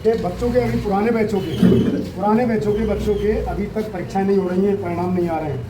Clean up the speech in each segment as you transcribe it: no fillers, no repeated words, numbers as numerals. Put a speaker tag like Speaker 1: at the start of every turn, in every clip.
Speaker 1: कि बच्चों के अभी पुराने बैचों के बच्चों के अभी तक परीक्षाएं नहीं हो रही हैं, परिणाम नहीं आ रहे हैं,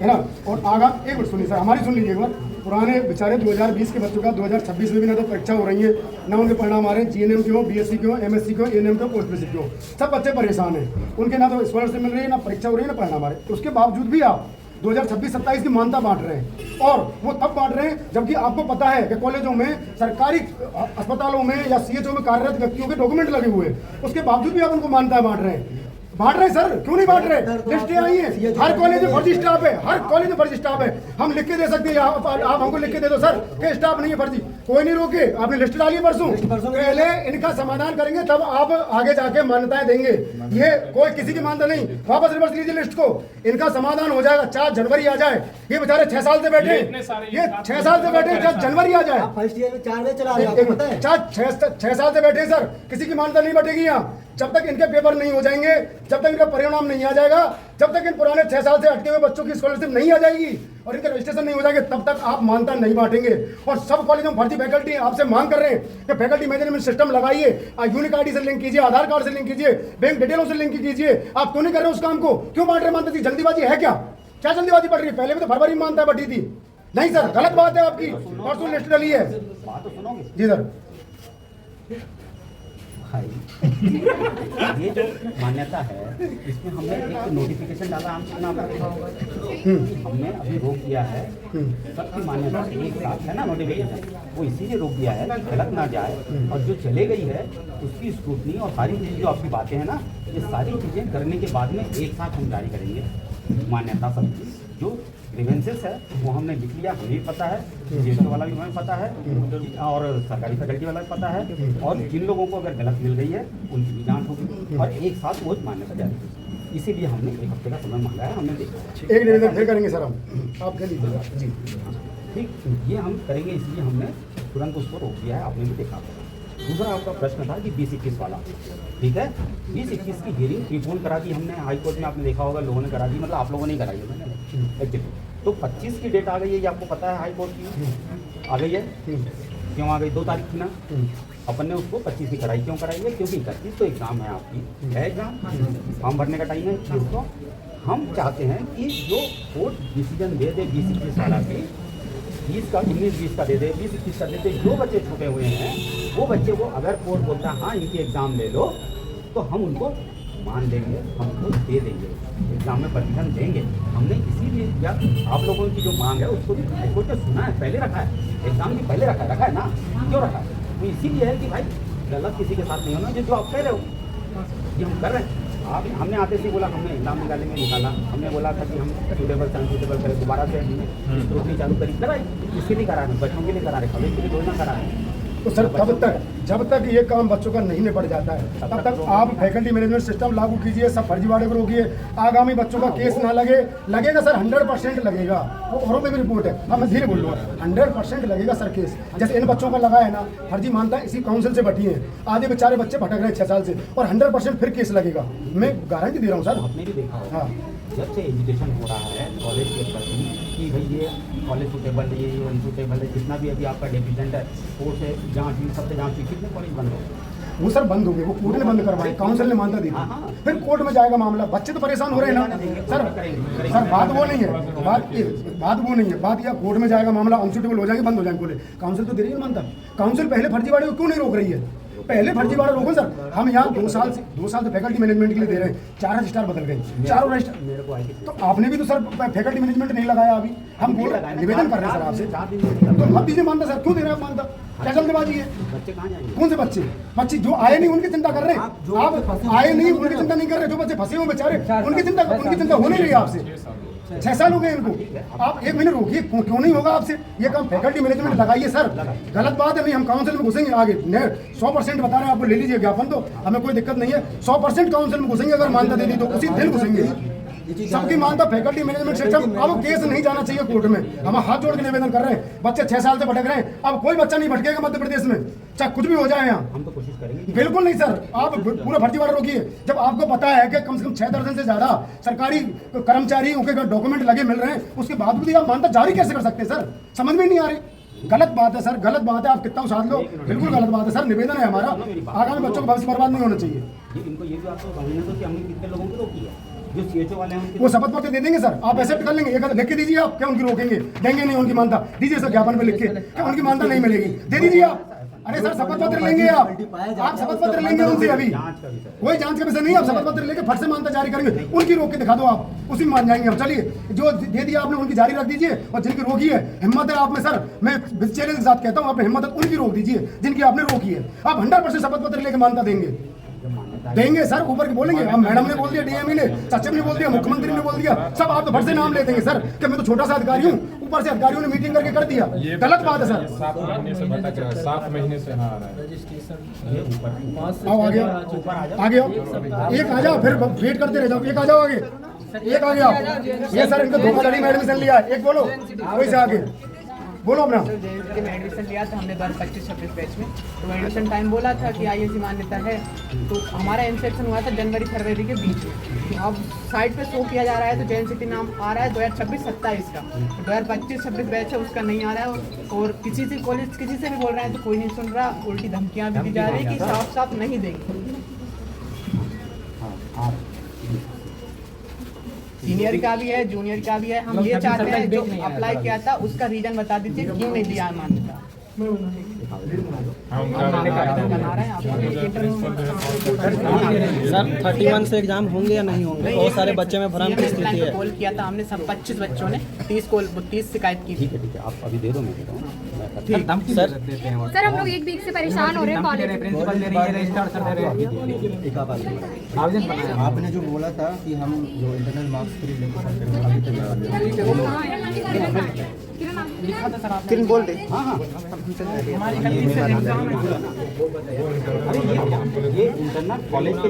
Speaker 1: है ना। और आगा एक मिनट सुनिए सर, हमारी सुन लीजिए एक बार। पुराने बेचारे 2020 के बच्चों का 2026 में भी ना तो परीक्षा हो रही है, ना उनके परिणाम आ रहे हैं। जीएनएम के हो, बीएससी के हो, एमएससी के हो, एएनएम के हो, पोस्ट बेसिक के हो, सब बच्चे परेशान हैं। उनके ना तो स्कॉलरशिप मिल रही है, ना परीक्षा हो रही है, ना परिणाम आ रहे हैं। उसके बावजूद भी आप 2026-27 की मान्यता बांट रहे हैं, और वो तब बांट रहे हैं जबकि आपको पता है कि कॉलेजों में, सरकारी अस्पतालों में या सीएचओ में कार्यरत व्यक्तियों के डॉक्यूमेंट लगे हुए हैं। उसके बावजूद भी आप उनको मान्यता बांट रहे हैं। सर, क्यों नहीं बांट रहे? लिस्टें आई हैं, हर कॉलेज में फर्जी स्टाफ है, हर कॉलेज में फर्जी स्टाफ है। हम लिख के दे सकते हैं, आप हमको लिख के दे दो सर कि स्टाफ नहीं है फर्जी। कोई नहीं रोके, आपने लिस्ट डाली परसों, पहले इनका समाधान करेंगे तब आप आगे जाके मान्यताएं देंगे। ये कोई किसी की मान्यता नहीं, वापस रिवर्स लीजिए लिस्ट को, इनका समाधान हो जाएगा। 4 जनवरी आ जाए। ये बेचारे 6 साल से बैठे, ये 6 साल से बैठे, 4 जनवरी आ जाए।
Speaker 2: फर्स्ट ईयर में 4 में चला
Speaker 1: 6 साल से बैठे सर, किसी की मान्यता नहीं बैठेगी यहाँ जब तक इनके पेपर नहीं हो जाएंगे, जब तक इनका परिणाम नहीं आ जाएगा, जब तक इन पुराने 6 साल से अटके हुए बच्चों की स्कॉलरशिप नहीं आ जाएगी और इनके रजिस्ट्रेशन नहीं हो जाएंगे, तब तक आप मान्यता नहीं बांटेंगे। और सब कॉलेजों में भर्ती फैकल्टी आपसे मांग कर रहे हैं कि फैकल्टी मैनेजमेंट सिस्टम लगाइए, यूनिक आईडी से लिंक कीजिए, आधार कार्ड से लिंक कीजिए, बैंक डिटेलों से लिंक कीजिए। आप क्यों नहीं कर रहे उस काम को? क्यों बांट रहे मान्यता? थी जल्दीबाजी है क्या जल्दीबाजी बढ़ रही है? पहले भी तो फरवरी में मान्यता बढ़ी थी। नहीं सर, गलत बात है आपकी। परसों लिस्ट डाली है जी सर।
Speaker 3: ये जो मान्यता है, इसमें हमने एक नोटिफिकेशन डाला, आपने देखा होगा, हमने अभी रोक दिया है सबकी मान्यता एक साथ, है ना नोटिफिकेशन, वो इसीलिए रोक दिया है कि गलत ना जाए। और जो चले गई है उसकी स्क्रूटनी और सारी चीज़ें जो आपकी बातें हैं ना, ये सारी चीज़ें करने के बाद में एक साथ हम जारी करेंगे मान्यता सबकी। जो ग्रीवेंसेस है वो हमने लिख लिया, हमें भी पता है, जीएसटी वाला भी हमें पता है, और सरकारी फैकल्टी वाला भी पता है, और जिन लोगों को अगर गलत मिल गई है उनकी भी जांच होगी और एक साथ वो मान्यता जारी होगी। इसीलिए हमने 1 हफ्ते का समय मांगा है। हमने देखा
Speaker 1: एक निवेदन फिर करेंगे सर, हम आप कह लीजिएगा जी।
Speaker 3: ठीक, ये हम करेंगे, इसलिए हमने तुरंत उसको रोक दिया है। आपने भी देखा। दूसरा आपका प्रश्न था कि 20-21 वाला, ठीक है, 20-21 की हियरिंग प्रीपोन करा दी हमने हाई कोर्ट में, आपने देखा होगा, लोगों ने करा दी, मतलब आप लोगों ने कराई है मैंने एक्चुअली। तो 25 की डेट आ गई है, ये आपको पता है, हाई कोर्ट की आ गई है। क्यों आ गई? 2 तारीख थी ना, अपन ने उसको 25 की कराई। क्यों कराई है? क्योंकि 31 तो एग्ज़ाम है आपकी, है एग्ज़ाम, फॉर्म भरने का टाइम है 21 को। हम चाहते हैं कि जो कोर्ट डिसीजन दे दे 20-21 वाला की, 20 का 19-20 का दे दे, 20-21 का दे दे, जो बच्चे छूटे हुए हैं वो बच्चे को अगर कोर्ट बोलता है हाँ इनकी एग्ज़ाम ले लो, तो हम उनको मान लेंगे, हम उनको दे देंगे, एग्ज़ाम में परमिशन देंगे। हमने इसीलिए या आप लोगों की जो मांग है उसको भी हाईकोर्ट ने सुना है, पहले रखा है, एग्ज़ाम की पहले रखा है ना। क्यों रखा है? तो इसीलिए है कि भाई गलत किसी के साथ नहीं होना, जो आप कह रहे हो ये हम कर रहे हैं। आप हमने आते से बोला, हमने एग्जाम निकालने में निकाला, हमने बोला था कि हम सूटेबल अनसूटेबल करें, दोबारा से हमने स्क्रूटनी चालू करी, कराई। इसके लिए करा रहे, बच्चों के लिए करा रहे, कॉलेज के लिए थोड़ी ना करा रहे।
Speaker 1: तो सर जब तक ये काम बच्चों का नहीं निपट जाता है तब तक आप फैकल्टी मैनेजमेंट सिस्टम लागू कीजिए, सब फर्जीवाड़े को रोकिए, आगामी बच्चों का केस ना लगेगा सर, 100% लगेगा। वो औरों में भी रिपोर्ट है, अब मैं धीरे बोल रहा हूँ, 100% लगेगा सर केस। जैसे इन बच्चों का लगा है ना, फर्जी मानता है, इसी काउंसिल से बैठी है, आधे बेचारे बच्चे भटक रहे हैं 6 साल से, और 100% फिर केस लगेगा, मैं गारंटी दे रहा हूँ सर।
Speaker 3: आपने भी देखा होगा,
Speaker 1: हाँ,
Speaker 3: जब से एजुकेशन हो रहा है कॉलेज के प्रति कि भाई ये कॉलेज सूटेबल है, ये अनसूटेबल है, जितना भी अभी आपका डेफिशिएंट है, कोर्ट से जाँच हुई, सबसे जाँच हुई, कितने कॉलेज बंद हो गए?
Speaker 1: वो सर बंद हो गए, वो कोर्ट ने बंद करवाए, काउंसिल ने मान्यता दी, फिर कोर्ट में जाएगा मामला। बच्चे तो परेशान हो रहे हैं ना सर, बात वो नहीं है, बात वो नहीं है, बात यह कोर्ट में जाएगा मामला, अनसूटेबल हो जाएंगे, बंद हो जाएंगे कॉलेज। काउंसिल तो दे रही है मान्यता, काउंसिल पहले फर्जीवाड़े को क्यों नहीं रोक रही है? पहले फर्जीवाड़ा रोको सर। हम यहाँ 2 साल से फैकल्टी मैनेजमेंट के लिए दे रहे हैं, 4 रजिस्ट्रार बदल गए, 4 रजिस्ट्रार। तो आपने भी तो सर फैकल्टी मैनेजमेंट नहीं लगाया अभी, हम निवेदन कर रहे हैं सर आपसे, तो मत दीजिए मानता सर, क्यों दे रहे हैं मानता? क्या जल्दबाजी है?
Speaker 3: बच्चे कहाँ जाएंगे?
Speaker 1: कौन से बच्चे जो आए नहीं उनकी चिंता कर रहे हैं आप, आए नहीं उनकी चिंता नहीं कर रहे, जो बच्चे फंसे हुए बेचारे उनकी चिंता हो नहीं रही है आपसे। 6 साल हो गए इनको, आप 1 महीने रोकिए, क्यों नहीं होगा आपसे ये काम? फैकल्टी मैनेजमेंट लगाइए सर, गलत बात है नहीं, हम काउंसिल में घुसेंगे आगे, 100% बता रहे हैं आपको, ले लीजिए ज्ञापन, तो हमें कोई दिक्कत नहीं है, 100% काउंसिल में घुसेंगे, अगर मान्यता दे दी तो उसी दिन घुसेंगे। सबकी मानता फैकल्टी मैनेजमेंट सिस्टम, अब केस नहीं जाना चाहिए कोर्ट में, हम हाथ जोड़ के निवेदन कर रहे हैं। बच्चे 6 साल से भटक रहे हैं, अब कोई बच्चा नहीं भटकेगा मध्य प्रदेश में, चाहे कुछ भी हो जाए यहाँ।
Speaker 3: हम तो कोशिश करेंगे।
Speaker 1: बिल्कुल नहीं सर, आप पूरा फर्जीवाड़ा रोकिए। जब आपको पता है कि कम से कम 6 दर्जन से ज्यादा सरकारी कर्मचारियों के डॉक्यूमेंट लगे मिल रहे हैं, उसके बावजूद भी आप मान्यता जारी कैसे कर सकते हैं सर? समझ में नहीं आ रही। गलत बात है सर, गलत बात है। आप कितना साथ लो, बिल्कुल गलत बात है सर। निवेदन है हमारा, आगामी बच्चों का भविष्य बर्बाद नहीं होना चाहिए।
Speaker 3: इनको ये भी आपको समझना तो कि हमने कितने लोगों की रोकी है, जो CHO वाले हैं उनकी
Speaker 1: वो शपथ पत्र दे देंगे सर, आप ऐसे कर लेंगे, एक लिख के दीजिए आप, क्या उनकी रोकेंगे? देंगे नहीं उनकी मानता, दीजिए सर ज्ञापन पे लिख के, क्या उनकी मानता नहीं मिलेगी? दे दीजिए आप। अरे सर शपथ पत्र लेंगे आप शपथ पत्र लेंगे उनसे अभी, कोई जांच का विषय नहीं। आप शपथ पत्र लेके फट से मानता जारी करेंगे, उनकी रोक के दिखा दो आप, उसी में मान जाएंगे हम। चलिए जो दे दिया आपने उनकी जारी रख दीजिए, और जिनकी रोकी है, हिम्मत है आप में सर, मैं चैलेंज के साथ कहता हूँ, आपने हिम्मत है उनकी रोक दीजिए जिनकी आपने रोकी है। आप 100% शपथ पत्र लेके मानता देंगे सर, ऊपर के बोलेंगे। अब मैडम ने बोल दिया, DME ने, सचिव ने बोल दिया, मुख्यमंत्री ने बोल दिया, सब आप तो फट से नाम ले देंगे सर कि मैं तो छोटा सा अधिकारी हूँ, ऊपर से अधिकारियों ने मीटिंग करके कर दिया। गलत बात है सर।
Speaker 2: 7 महीने से भटक रहा है, 7 महीने से यहाँ आ रहा है।
Speaker 1: आओ आगे आगे आओ, एक आ जाओ, फिर वेट करते रह जाओ। एक आ जाओ आगे, एक आगे आओ। ये सर इनको धोखाधड़ी में एडमिशन लिया है, एक बोलो वही से आगे बोलो अपना।
Speaker 4: JNK में एडमिशन लिया था हमने 2025-26 बैच में, तो एडमिशन टाइम बोला था कि IAC मान्यता है, तो हमारा इंसेक्शन हुआ था जनवरी-फरवरी के बीच में। तो अब साइट पे शो किया जा रहा है तो जैन सिटी नाम आ रहा है 2026-27 का, 2025-26 बैच है उसका नहीं आ रहा है। और किसी से कॉलेज किसी से भी बोल रहे हैं तो कोई नहीं सुन रहा, उल्टी धमकियाँ भी दी जा रही है कि साफ साफ नहीं देंगे। सीनियर का भी है, जूनियर का भी है। हम ये चाहते हैं जो अप्लाई किया था उसका रीजन बता दीजिए क्यों नहीं दिया मान्यता। बना रहे हैं आप।
Speaker 5: सर 31 से एग्जाम होंगे या नहीं होंगे? बहुत सारे बच्चे में भ्रम की स्थिति है।
Speaker 4: कॉल किया था हमने, सब 25 बच्चों ने 30 शिकायत की थी।
Speaker 3: ठीक है, आप अभी दे दो, मैं दे रहा हूँ।
Speaker 6: सर हम लोग एक वीक से परेशान हो रहे हैं कॉलेज।
Speaker 5: आपने जो बोला था कि हम जो इंटरनल मार्क्स के लिए
Speaker 4: लिखा था सर आपने।
Speaker 5: किन बोल दे।
Speaker 3: हाँ हाँ,
Speaker 4: हमारी 31 से एग्जाम है।
Speaker 3: ये इंटरनल कॉलेज के